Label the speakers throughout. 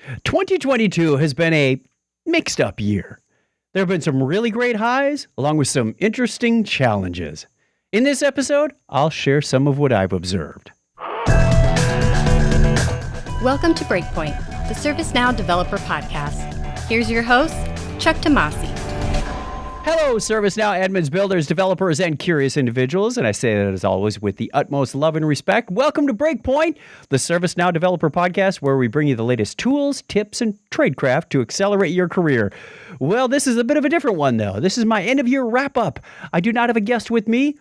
Speaker 1: 2022 has been a mixed up year. There have been some really great highs, along with some interesting challenges. In this episode, I'll share some of what I've observed.
Speaker 2: Welcome to Breakpoint, the ServiceNow Developer Podcast. Here's your host, Chuck Tomasi.
Speaker 1: Hello, ServiceNow admins, builders, developers, and curious individuals, and I say that as always with the utmost love and respect. Welcome to Breakpoint, the ServiceNow Developer Podcast, where we bring you the latest tools, tips, and tradecraft to accelerate your career. Well, this is a bit of a different one, though. This is my end-of-year wrap-up. I do not have a guest with me.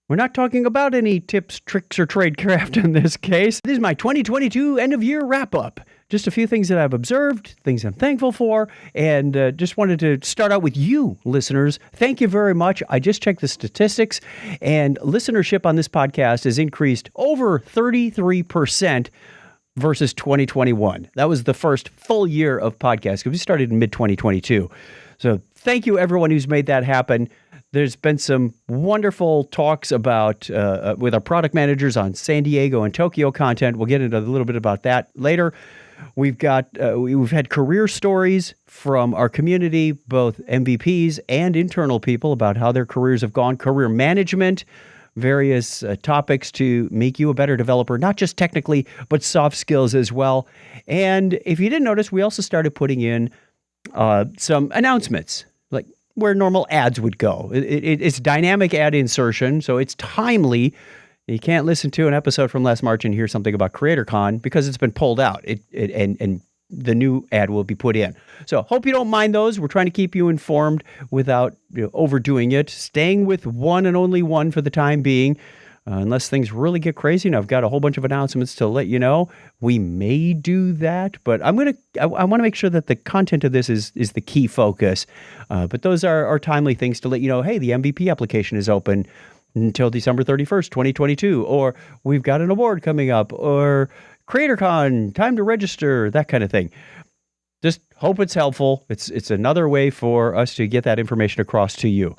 Speaker 1: We're not talking about any tips, tricks, or tradecraft in this case. This is my 2022 end-of-year wrap-up. Just a few things that I've observed, things I'm thankful for, and just wanted to start out with you, listeners. Thank you very much. I just checked the statistics, and listenership on this podcast has increased over 33% versus 2021. That was the first full year of podcasts, because we started in mid-2022. So thank you, everyone who's made that happen. There's been some wonderful talks about with our product managers on San Diego and Tokyo content. We'll get into a little bit about that later. We've had career stories from our community, both MVPs and internal people, about how their careers have gone, career management, various topics to make you a better developer, not just technically, but soft skills as well. And if you didn't notice, we also started putting in some announcements, like where normal ads would go. It's dynamic ad insertion, so it's timely. You can't listen to an episode from last March and hear something about CreatorCon because it's been pulled out. And the new ad will be put in. So hope you don't mind those. We're trying to keep you informed without overdoing it. Staying with one and only one for the time being, unless things really get crazy. And I've got a whole bunch of announcements to let you know. We may do that, but I want to make sure that the content of this is the key focus. But those are timely things to let you know. Hey, the MVP application is open until December 31st, 2022, or we've got an award coming up, or CreatorCon, time to register, that kind of thing. Just hope it's helpful. It's another way for us to get that information across to you.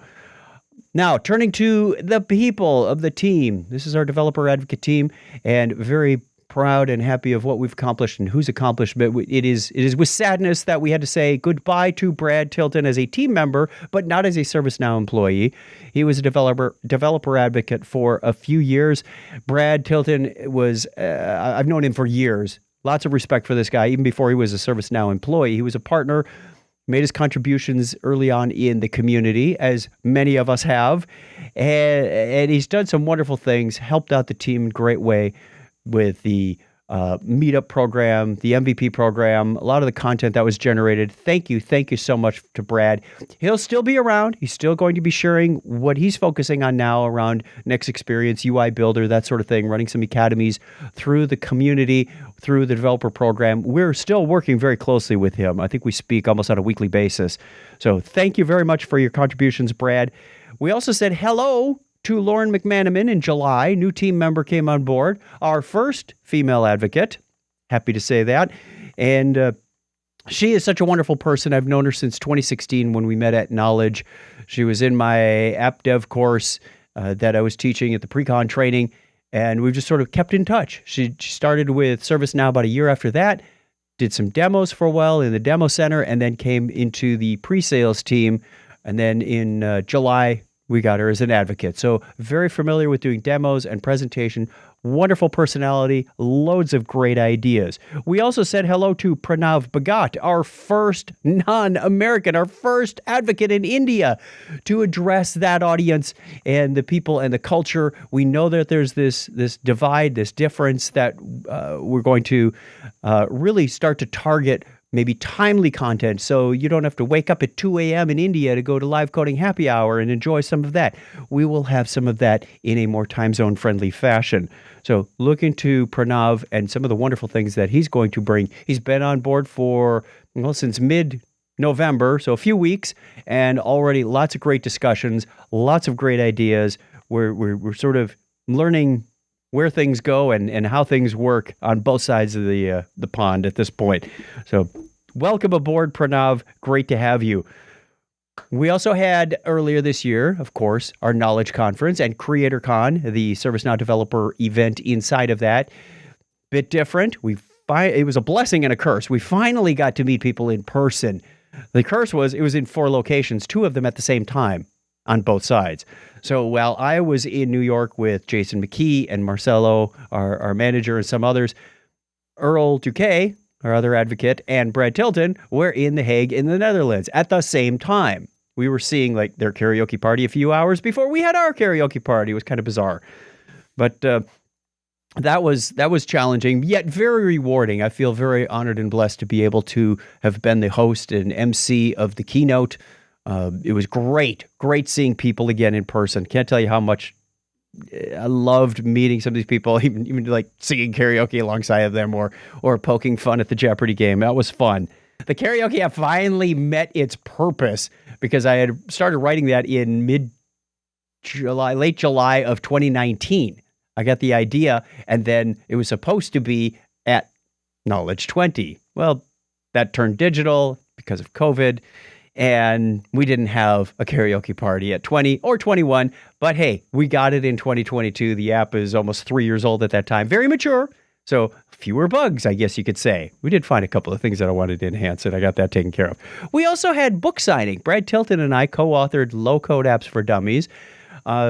Speaker 1: Now, turning to the people of the team. This is our developer advocate team, and very proud and happy of what we've accomplished and who's accomplished. But it is with sadness that we had to say goodbye to Brad Tilton as a team member, but not as a ServiceNow employee. He was a developer advocate for a few years. Brad Tilton was, I've known him for years. Lots of respect for this guy. Even before he was a ServiceNow employee, he was a partner, made his contributions early on in the community, as many of us have. And he's done some wonderful things, helped out the team in a great way with the meetup program, the MVP program, a lot of the content that was generated. Thank you so much to Brad. He'll still be around. He's still going to be sharing what he's focusing on now around Next Experience, UI Builder, that sort of thing, running some academies through the community, through the developer program. We're still working very closely with him. I think we speak almost on a weekly basis. So thank you very much for your contributions, Brad. We also said hello to Lauren McManaman in July. New team member came on board. Our first female advocate. Happy to say that. And she is such a wonderful person. I've known her since 2016 when we met at Knowledge. She was in my app dev course that I was teaching at the pre-con training, and we've just sort of kept in touch. She started with ServiceNow about a year after that, did some demos for a while in the demo center, and then came into the pre-sales team. And then in July, we got her as an advocate. So very familiar with doing demos and presentation. Wonderful personality, loads of great ideas. We also said hello to Pranav Bhagat, our first non-American, our first advocate in India, to address that audience and the people and the culture. We know that there's this divide, this difference that we're going to really start to target maybe timely content, so you don't have to wake up at 2 a.m. in India to go to live coding happy hour and enjoy some of that. We will have some of that in a more time zone friendly fashion. So look into Pranav and some of the wonderful things that he's going to bring. He's been on board for, since mid-November, so a few weeks, and already lots of great discussions, lots of great ideas. We're sort of learning where things go and how things work on both sides of the pond at this point. So welcome aboard, Pranav. Great to have you. We also had earlier this year, of course, our Knowledge Conference and CreatorCon, the ServiceNow Developer event inside of that. Bit different. We've it was a blessing and a curse. We finally got to meet people in person. The curse was it was in 4 locations, 2 of them at the same time on both sides. So while I was in New York with Jason McKee and Marcelo, our manager, and some others, Earl Duque, our other advocate, and Brad Tilton were in The Hague in the Netherlands at the same time. We were seeing like their karaoke party a few hours before we had our karaoke party. It was kind of bizarre. But that was challenging, yet very rewarding. I feel very honored and blessed to be able to have been the host and MC of the keynote. It was great seeing people again in person. Can't tell you how much I loved meeting some of these people, even like singing karaoke alongside of them or poking fun at the Jeopardy game. That was fun. The karaoke app finally met its purpose because I had started writing that in late July of 2019. I got the idea, and then it was supposed to be at Knowledge 20. Well, that turned digital because of COVID, and we didn't have a karaoke party at 20 or 21, but hey, we got it in 2022. The app is almost 3 years old at that time. Very mature, so fewer bugs, I guess you could say. We did find a couple of things that I wanted to enhance, and I got that taken care of. We also had book signing. Brad Tilton and I co-authored Low-Code Apps for Dummies.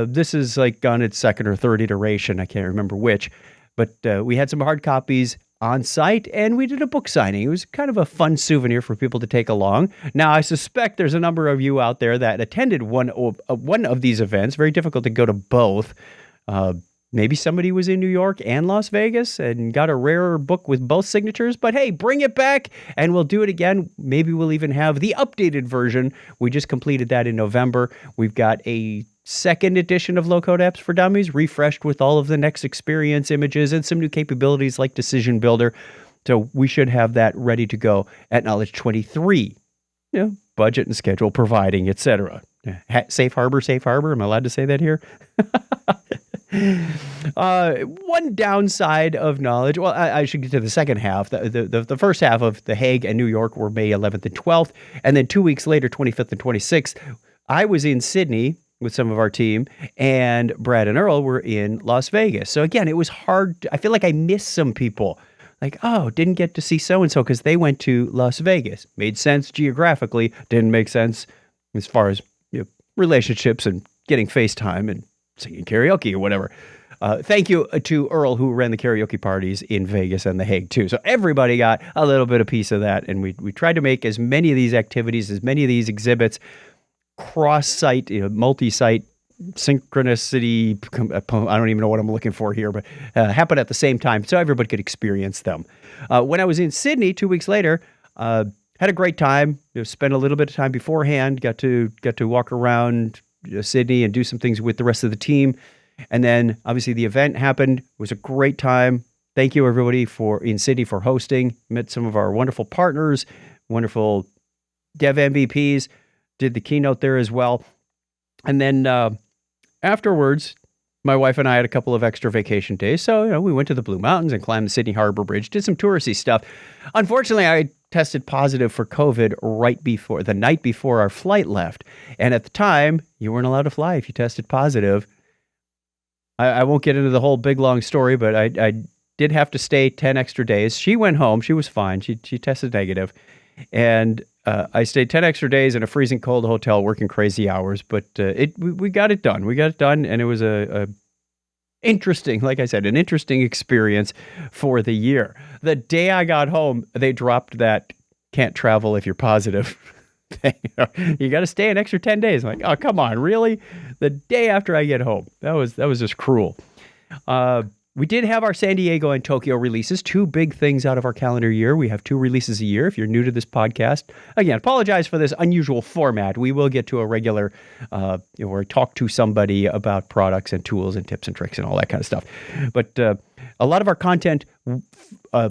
Speaker 1: This is like on its 2nd or 3rd iteration. I can't remember which, but we had some hard copies on site and we did a book signing. It was kind of a fun souvenir for people to take along. Now, I suspect there's a number of you out there that attended one of these events. Very difficult to go to both. Maybe somebody was in New York and Las Vegas and got a rare book with both signatures, but hey, bring it back and we'll do it again. Maybe we'll even have the updated version. We just completed that in November. We've got a 2nd edition of Low-Code Apps for Dummies, refreshed with all of the next experience images and some new capabilities like Decision Builder. So we should have that ready to go at Knowledge 23. Budget and schedule providing, etc. Safe harbor. Am I allowed to say that here? One downside of Knowledge, well, I should get to the second half. The first half of The Hague and New York were May 11th and 12th. And then 2 weeks later, 25th and 26th, I was in Sydney with some of our team, and Brad and Earl were in Las Vegas. So again, it was hard. I feel like I missed some people. Like, didn't get to see so-and-so because they went to Las Vegas. Made sense geographically, didn't make sense as far as relationships and getting FaceTime and singing karaoke or whatever. Thank you to Earl, who ran the karaoke parties in Vegas and The Hague, too. So everybody got a little bit of piece of that, and we tried to make as many of these activities, as many of these exhibits, cross-site, multi-site, synchronicity, I don't even know what I'm looking for here, but happen at the same time so everybody could experience them. When I was in Sydney 2 weeks later, had a great time. Spent a little bit of time beforehand, got to walk around Sydney and do some things with the rest of the team. And then obviously the event happened. It was a great time. Thank you everybody in Sydney for hosting. Met some of our wonderful partners, wonderful dev MVPs, did the keynote there as well. And then afterwards, my wife and I had a couple of extra vacation days. So, we went to the Blue Mountains and climbed the Sydney Harbor Bridge, did some touristy stuff. Unfortunately, I tested positive for COVID the night before our flight left. And at the time, you weren't allowed to fly if you tested positive. I won't get into the whole big, long story, but I did have to stay 10 extra days. She went home. She was fine. She tested negative. And I stayed 10 extra days in a freezing cold hotel working crazy hours, but we got it done. We got it done, and it was a interesting, like I said, an interesting experience for the year. The day I got home, they dropped that can't travel if you're positive thing. You got to stay an extra 10 days. I'm like, oh, come on, really? The day after I get home. That was just cruel. We did have our San Diego and Tokyo releases, 2 big things out of our calendar year. We have 2 releases a year. If you're new to this podcast, again, apologize for this unusual format. We will get to a regular, where I talk to somebody about products and tools and tips and tricks and all that kind of stuff. But a lot of our content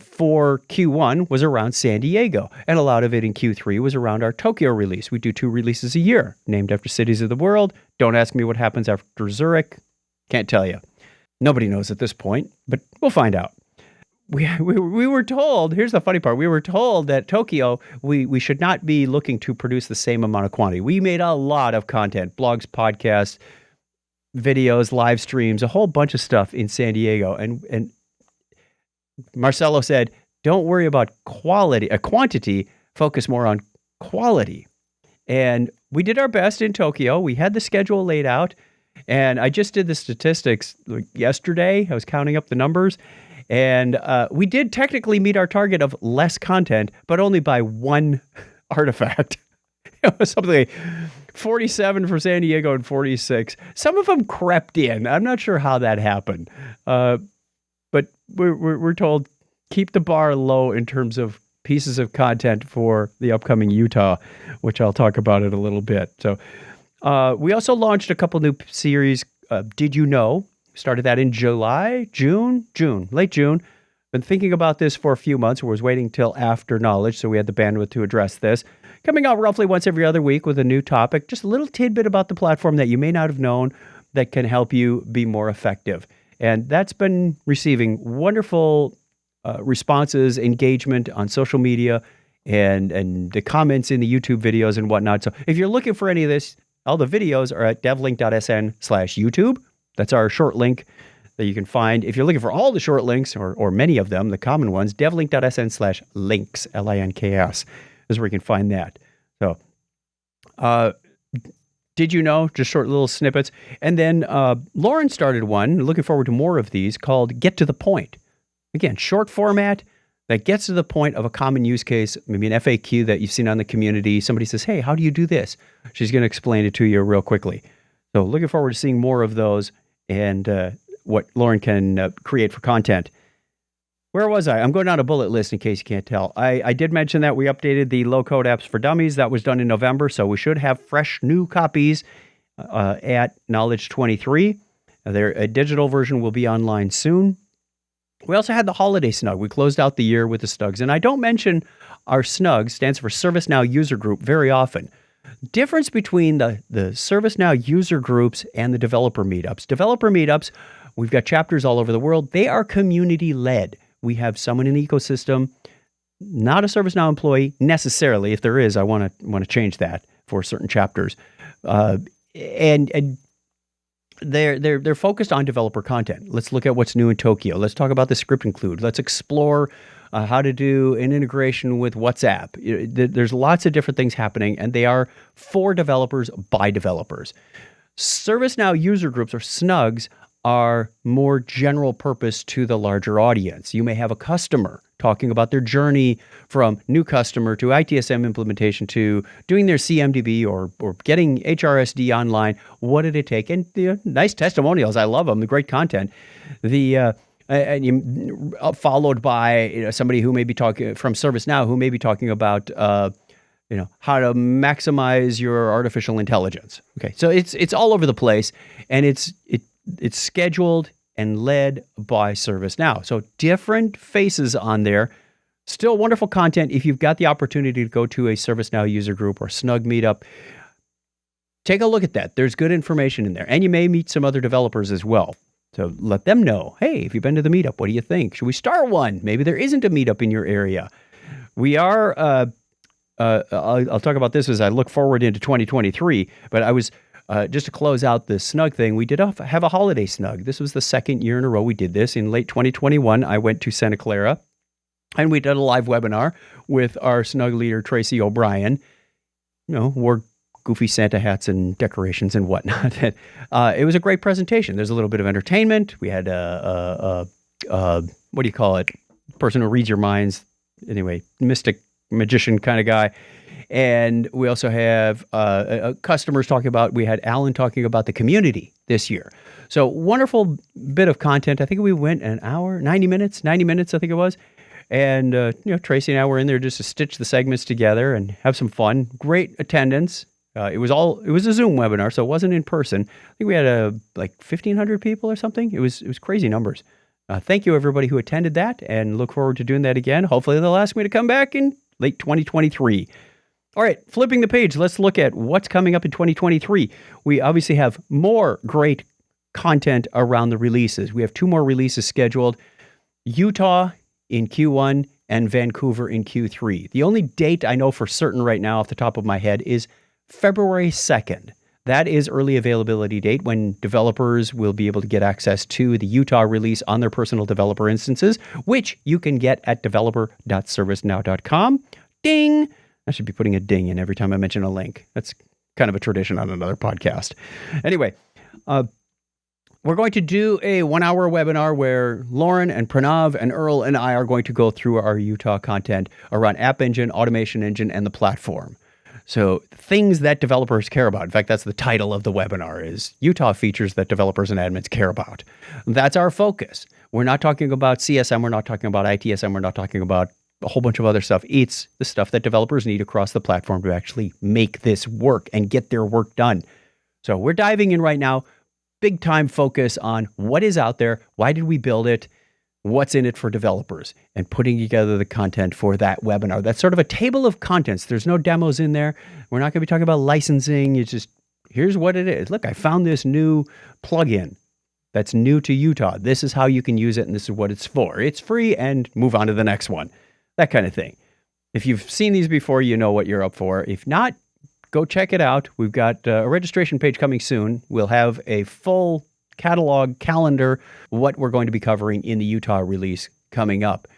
Speaker 1: for Q1 was around San Diego, and a lot of it in Q3 was around our Tokyo release. We do 2 releases a year, named after cities of the world. Don't ask me what happens after Zurich. Can't tell you. Nobody knows at this point, but we'll find out. We were told, here's the funny part, we were told that Tokyo, we should not be looking to produce the same amount of quantity. We made a lot of content, blogs, podcasts, videos, live streams, a whole bunch of stuff in San Diego. And Marcelo said, don't worry about quantity, focus more on quality. And we did our best in Tokyo. We had the schedule laid out, and I just did the statistics yesterday. I was counting up the numbers, and we did technically meet our target of less content, but only by one artifact. It was something like 47 for San Diego and 46. Some of them crept in. I'm not sure how that happened, but we're told keep the bar low in terms of pieces of content for the upcoming Utah, which I'll talk about in a little bit. So we also launched a couple new series. Did You Know? Started that in late June. Been thinking about this for a few months. Was waiting till after Knowledge, so we had the bandwidth to address this. Coming out roughly once every other week with a new topic, just a little tidbit about the platform that you may not have known that can help you be more effective. And that's been receiving wonderful responses, engagement on social media, and the comments in the YouTube videos and whatnot. So if you're looking for any of this, all the videos are at devlink.sn/YouTube. That's our short link that you can find. If you're looking for all the short links, or many of them, the common ones, devlink.sn/links, LINKS, is where you can find that. So, did you know? Just short little snippets. And then Lauren started one, looking forward to more of these, called Get to the Point. Again, short format that gets to the point of a common use case, maybe an FAQ that you've seen on the community. Somebody says, hey, how do you do this? She's going to explain it to you real quickly. So looking forward to seeing more of those and what Lauren can create for content. Where was I? I'm going down a bullet list in case you can't tell. I did mention that we updated the low-code apps for dummies. That was done in November, so we should have fresh new copies at Knowledge 23. Their digital version will be online soon. We also had the holiday SNUG. We closed out the year with the SNUGs. And I don't mention our SNUG, stands for ServiceNow User Group, very often. Difference between the ServiceNow user groups and the developer meetups. Developer meetups, we've got chapters all over the world. They are community-led. We have someone in the ecosystem, not a ServiceNow employee necessarily. If there is, I want to change that for certain chapters. And they're focused on developer content. Let's look at what's new in Tokyo. Let's talk about the script include. Let's explore how to do an integration with WhatsApp. There's lots of different things happening, and they are for developers by developers. ServiceNow user groups, or SNUGs, are more general purpose to the larger audience. You may have a customer talking about their journey from new customer to ITSM implementation to doing their CMDB or getting HRSD online. What did it take? And nice testimonials. I love them. The great content. Followed by somebody who may be talking from ServiceNow who may be talking about how to maximize your artificial intelligence. Okay, so it's all over the place, and it's scheduled and led by ServiceNow. So different faces on there. Still wonderful content. If you've got the opportunity to go to a ServiceNow user group or SNUG meetup, take a look at that. There's good information in there. And you may meet some other developers as well. So let them know, hey, if you've been to the meetup, what do you think? Should we start one? Maybe there isn't a meetup in your area. We are, I'll talk about this as I look forward into 2023, but I was, just to close out the SNUG thing, we did have a holiday SNUG. This was the second year in a row we did this. In late 2021, I went to Santa Clara, and we did a live webinar with our SNUG leader, Tracy O'Brien. Wore goofy Santa hats and decorations and whatnot. It was a great presentation. There's a little bit of entertainment. We had what do you call it? Person who reads your minds. Anyway, mystic, magician kind of guy. And we also have customers talking about, we had Alan talking about the community this year. So wonderful bit of content. I think we went an hour, 90 minutes, I think it was. And, Tracy and I were in there just to stitch the segments together and have some fun. Great attendance. It was a Zoom webinar, so it wasn't in person. I think we had like 1,500 people or something. It was crazy numbers. Thank you, everybody who attended that, and look forward to doing that again. Hopefully they'll ask me to come back in late 2023. All right, flipping the page, let's look at what's coming up in 2023. We obviously have more great content around the releases. We have 2 more releases scheduled, Utah in Q1 and Vancouver in Q3. The only date I know for certain right now off the top of my head is February 2nd. That is early availability date when developers will be able to get access to the Utah release on their personal developer instances, which you can get at developer.servicenow.com. Ding! I should be putting a ding in every time I mention a link. That's kind of a tradition on another podcast. Anyway, we're going to do a 1-hour webinar where Lauren and Pranav and Earl and I are going to go through our Utah content around App Engine, Automation Engine, and the platform. So things that developers care about. In fact, that's the title of the webinar is Utah features that developers and admins care about. That's our focus. We're not talking about CSM. We're not talking about ITSM. We're not talking about a whole bunch of other stuff. It's the stuff that developers need across the platform to actually make this work and get their work done. So we're diving in right now. Big time focus on what is out there. Why did we build it? What's in it for developers, and putting together the content for that webinar. That's sort of a table of contents. There's no demos in there. We're not going to be talking about licensing. It's just, here's what it is. Look, I found this new plugin that's new to Utah. This is how you can use it, and this is what it's for. It's free, and move on to the next one. That kind of thing. If you've seen these before, you know what you're up for. If not, go check it out. We've got a registration page coming soon. We'll have a full catalog, calendar, what we're going to be covering in the Utah release coming up.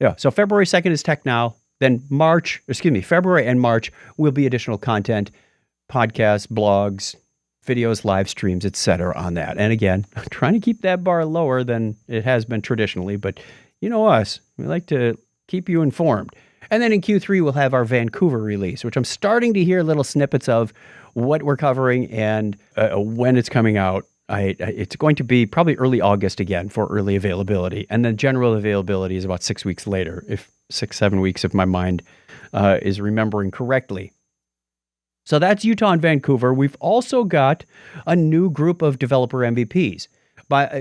Speaker 1: Yeah, so February 2nd is Tech Now. Then February and March will be additional content, podcasts, blogs, videos, live streams, etc. on that. And again, I'm trying to keep that bar lower than it has been traditionally, but you know us, we like to keep you informed. And then in Q3, we'll have our Vancouver release, which I'm starting to hear little snippets of what we're covering and when it's coming out. It's going to be probably early August again for early availability. And then general availability is about 6 weeks later, 7 weeks if my mind is remembering correctly. So that's Utah and Vancouver. We've also got a new group of developer MVPs.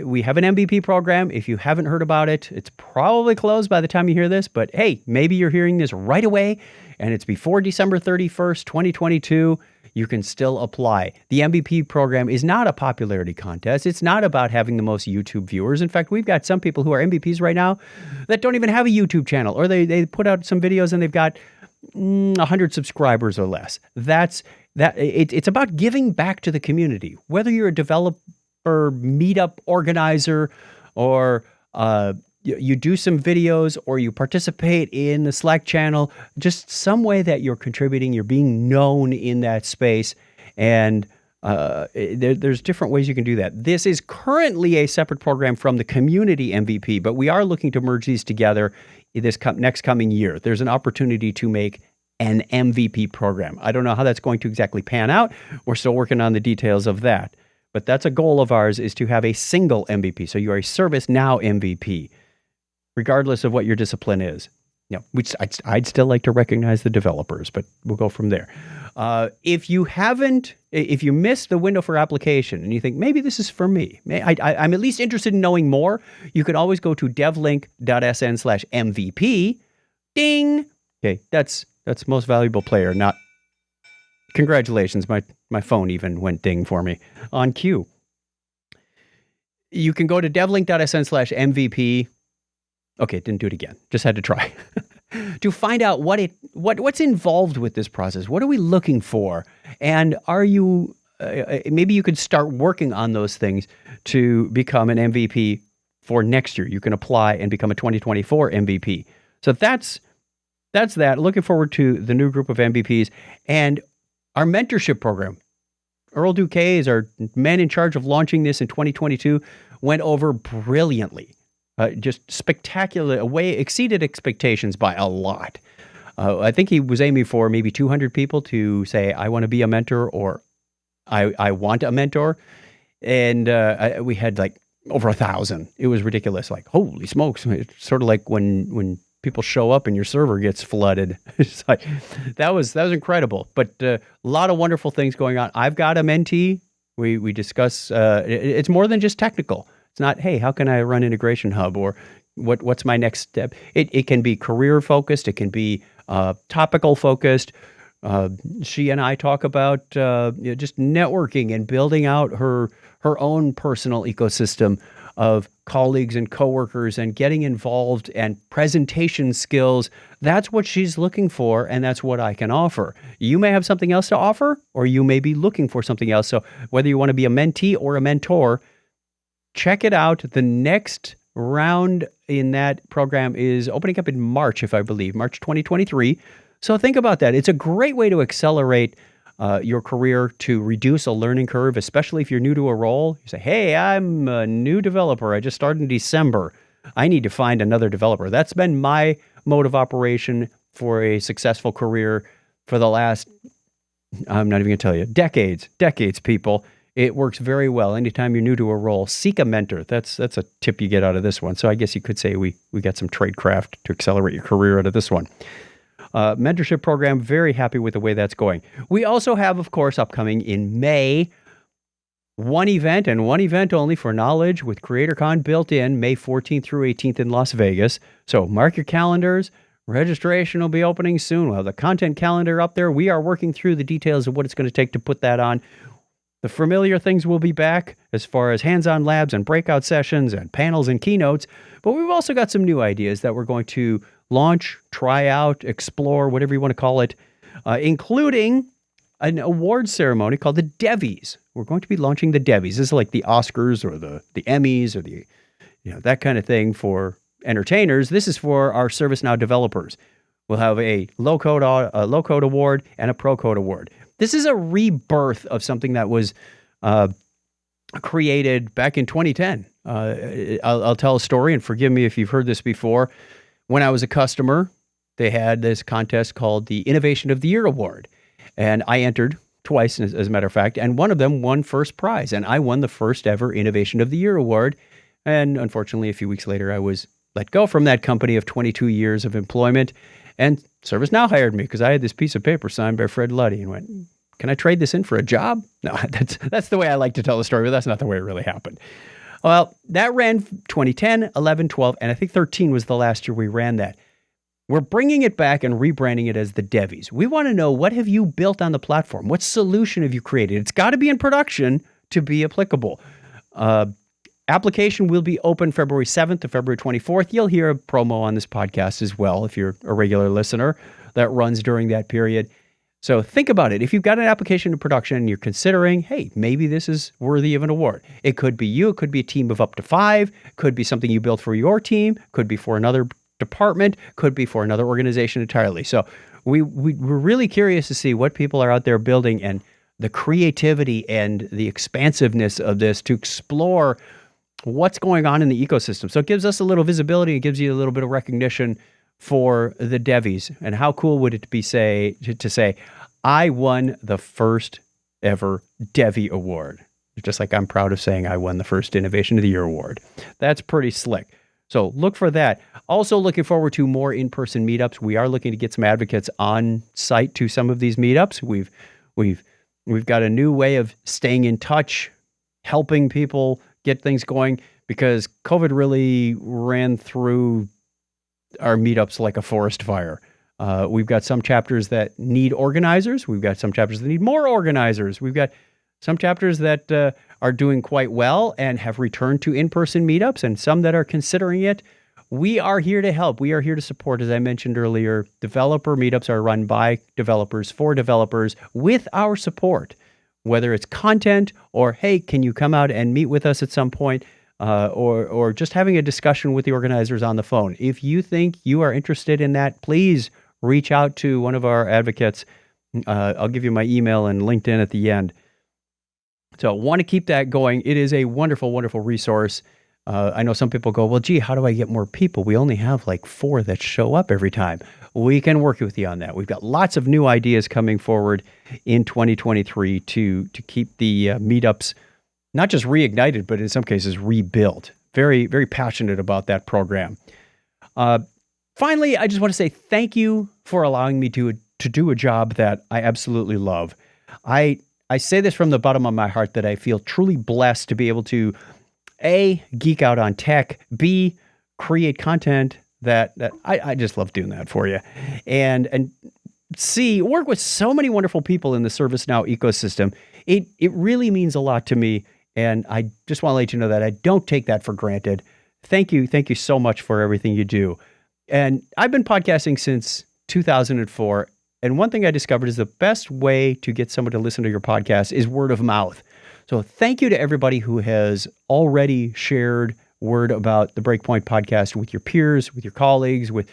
Speaker 1: We have an MVP program. If you haven't heard about it, it's probably closed by the time you hear this. But hey, maybe you're hearing this right away and it's before December 31st, 2022. You can still apply. The MVP program is not a popularity contest. It's not about having the most YouTube viewers. In fact, we've got some people who are MVPs right now that don't even have a YouTube channel, or they put out some videos and they've got 100 subscribers or less. It's about giving back to the community. Whether you're a developer, meetup organizer, or you do some videos, or you participate in the Slack channel, just some way that you're contributing, you're being known in that space. And there's different ways you can do that. This is currently a separate program from the community MVP, but we are looking to merge these together this next coming year. There's an opportunity to make an MVP program. I don't know how that's going to exactly pan out. We're still working on the details of that. But that's a goal of ours, is to have a single MVP. So you're a ServiceNow MVP, regardless of what your discipline is. Which I'd still like to recognize the developers, but we'll go from there. If you missed the window for application and you think, maybe this is for me, I'm at least interested in knowing more, you can always go to devlink.sn/MVP. Ding! Okay, that's most valuable player, not... Congratulations, my phone even went ding for me on cue. You can go to devlink.sn/MVP. Okay, didn't do it again. Just had to try. To find out what's involved with this process. What are we looking for? And are you maybe you could start working on those things to become an MVP for next year. You can apply and become a 2024 MVP. So that's that. Looking forward to the new group of MVPs and our mentorship program. Earl Duque is our man in charge of launching this in 2022. Went over brilliantly. Just spectacular, exceeded expectations by a lot. I think he was aiming for maybe 200 people to say, I want to be a mentor, or I want a mentor. And we had like over 1,000. It was ridiculous. Like, holy smokes. It's sort of like when people show up and your server gets flooded. It's like, that was incredible. But a lot of wonderful things going on. I've got a mentee. We discuss, it's more than just technical. It's not, hey, how can I run Integration Hub, or what's my next step? It can be career focused. It can be topical focused. She and I talk about just networking and building out her own personal ecosystem of colleagues and coworkers and getting involved and presentation skills. That's what she's looking for, and that's what I can offer. You may have something else to offer, or you may be looking for something else. So whether you want to be a mentee or a mentor, check it out. The next round in that program is opening up in March, if I believe, March 2023. So think about that. It's a great way to accelerate your career, to reduce a learning curve, especially if you're new to a role. You say, hey, I'm a new developer. I just started in December. I need to find another developer. That's been my mode of operation for a successful career for the last, I'm not even going to tell you, decades, people. It works very well. Anytime you're new to a role, seek a mentor. That's a tip you get out of this one. So I guess you could say we got some tradecraft to accelerate your career out of this one. Mentorship program, very happy with the way that's going. We also have, of course, upcoming in May, one event and one event only for Knowledge with CreatorCon built in, May 14th through 18th in Las Vegas. So mark your calendars. Registration will be opening soon. We'll have the content calendar up there. We are working through the details of what it's going to take to put that on. The familiar things will be back as far as hands-on labs and breakout sessions and panels and keynotes. But we've also got some new ideas that we're going to launch, try out, explore, whatever you want to call it, including an award ceremony called the Devies. We're going to be launching the Devies. This is like the Oscars or the Emmys or the, that kind of thing for entertainers. This is for our ServiceNow developers. We'll have a low-code award and a pro-code award. This is a rebirth of something that was created back in 2010. I'll tell a story, and forgive me if you've heard this before. When I was a customer, they had this contest called the Innovation of the Year Award. And I entered twice, as a matter of fact, and one of them won first prize. And I won the first ever Innovation of the Year Award. And unfortunately, a few weeks later, I was let go from that company of 22 years of employment. And ServiceNow hired me because I had this piece of paper signed by Fred Luddy and went, can I trade this in for a job? No, that's the way I like to tell the story, but that's not the way it really happened. Well, that ran 2010, 11, 12, and I think 13 was the last year we ran that. We're bringing it back and rebranding it as the Devies. We want to know, what have you built on the platform? What solution have you created? It's got to be in production to be applicable. Application will be open February 7th to February 24th. You'll hear a promo on this podcast as well if you're a regular listener that runs during that period. So think about it. If you've got an application in production and you're considering, hey, maybe this is worthy of an award. It could be you. It could be a team of up to 5. Could be something you built for your team. Could be for another department. Could be for another organization entirely. So we're really curious to see what people are out there building and the creativity and the expansiveness of this to explore what's going on in the ecosystem. So it gives us a little visibility. It gives you a little bit of recognition for the Devies. And how cool would it be to say, I won the first ever Devy Award. Just like I'm proud of saying I won the first Innovation of the Year Award. That's pretty slick. So look for that. Also looking forward to more in-person meetups. We are looking to get some advocates on site to some of these meetups. We've got a new way of staying in touch, helping people get things going, because COVID really ran through our meetups like a forest fire. We've got some chapters that need organizers. We've got some chapters that need more organizers. We've got some chapters that are doing quite well and have returned to in-person meetups, and some that are considering it. We are here to help. We are here to support. As I mentioned earlier, developer meetups are run by developers for developers with our support, whether it's content or, hey, can you come out and meet with us at some point? Or just having a discussion with the organizers on the phone. If you think you are interested in that, please reach out to one of our advocates. I'll give you my email and LinkedIn at the end. So want to keep that going. It is a wonderful, wonderful resource. I know some people go, well, gee, how do I get more people? We only have like 4 that show up every time. We can work with you on that. We've got lots of new ideas coming forward in 2023 to keep the meetups not just reignited, but in some cases rebuilt. Very, very passionate about that program. Finally, I just want to say thank you for allowing me to do a job that I absolutely love. I say this from the bottom of my heart that I feel truly blessed to be able to, A, geek out on tech, B, create content that I just love doing that for you, and C, work with so many wonderful people in the ServiceNow ecosystem. It really means a lot to me. And I just want to let you know that I don't take that for granted. Thank you. Thank you so much for everything you do. And I've been podcasting since 2004. And one thing I discovered is the best way to get someone to listen to your podcast is word of mouth. So thank you to everybody who has already shared word about the Breakpoint podcast with your peers, with your colleagues, with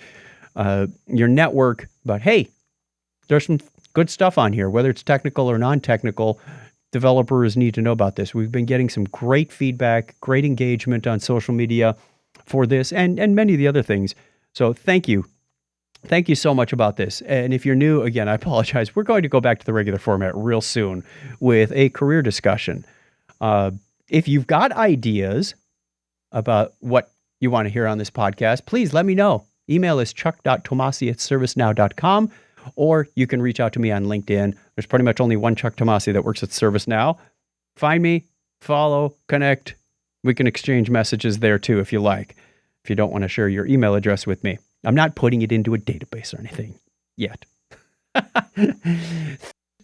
Speaker 1: your network about, hey, there's some good stuff on here, whether it's technical or non-technical. Developers need to know about this. We've been getting some great feedback, great engagement on social media for this and many of the other things. So thank you. Thank you so much about this. And if you're new, again, I apologize. We're going to go back to the regular format real soon with a career discussion. If you've got ideas about what you want to hear on this podcast, please let me know. Email is chuck.tomasi@servicenow.com, or you can reach out to me on LinkedIn. There's pretty much only one Chuck Tomasi that works at ServiceNow. Find me, follow, connect. We can exchange messages there too if you like, if you don't want to share your email address with me. I'm not putting it into a database or anything yet.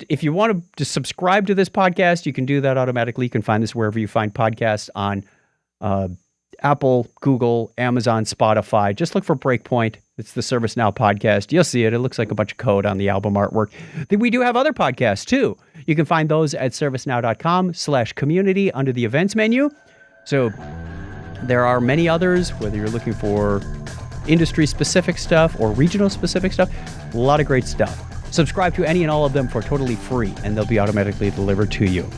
Speaker 1: If you want to subscribe to this podcast, you can do that automatically. You can find this wherever you find podcasts on Apple, Google, Amazon, Spotify. Just look for Breakpoint. It's the ServiceNow podcast. You'll see it. It looks like a bunch of code on the album artwork. Then we do have other podcasts too. You can find those at servicenow.com/community under the events menu. So there are many others, whether you're looking for industry-specific stuff or regional-specific stuff. A lot of great stuff. Subscribe to any and all of them for totally free, and they'll be automatically delivered to you.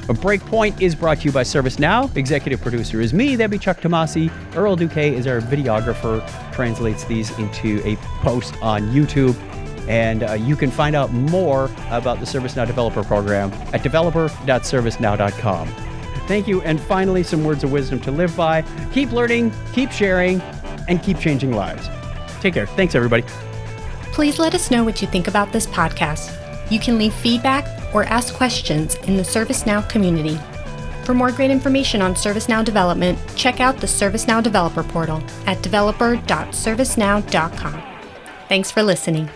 Speaker 1: A Breakpoint is brought to you by ServiceNow. Executive producer is me, that'd be Chuck Tomasi. Earl Duque is our videographer, translates these into a post on YouTube. And you can find out more about the ServiceNow Developer Program at developer.servicenow.com. Thank you. And finally, some words of wisdom to live by. Keep learning, keep sharing, and keep changing lives. Take care. Thanks, everybody.
Speaker 2: Please let us know what you think about this podcast. You can leave feedback or ask questions in the ServiceNow community. For more great information on ServiceNow development, check out the ServiceNow Developer portal at developer.servicenow.com. Thanks for listening.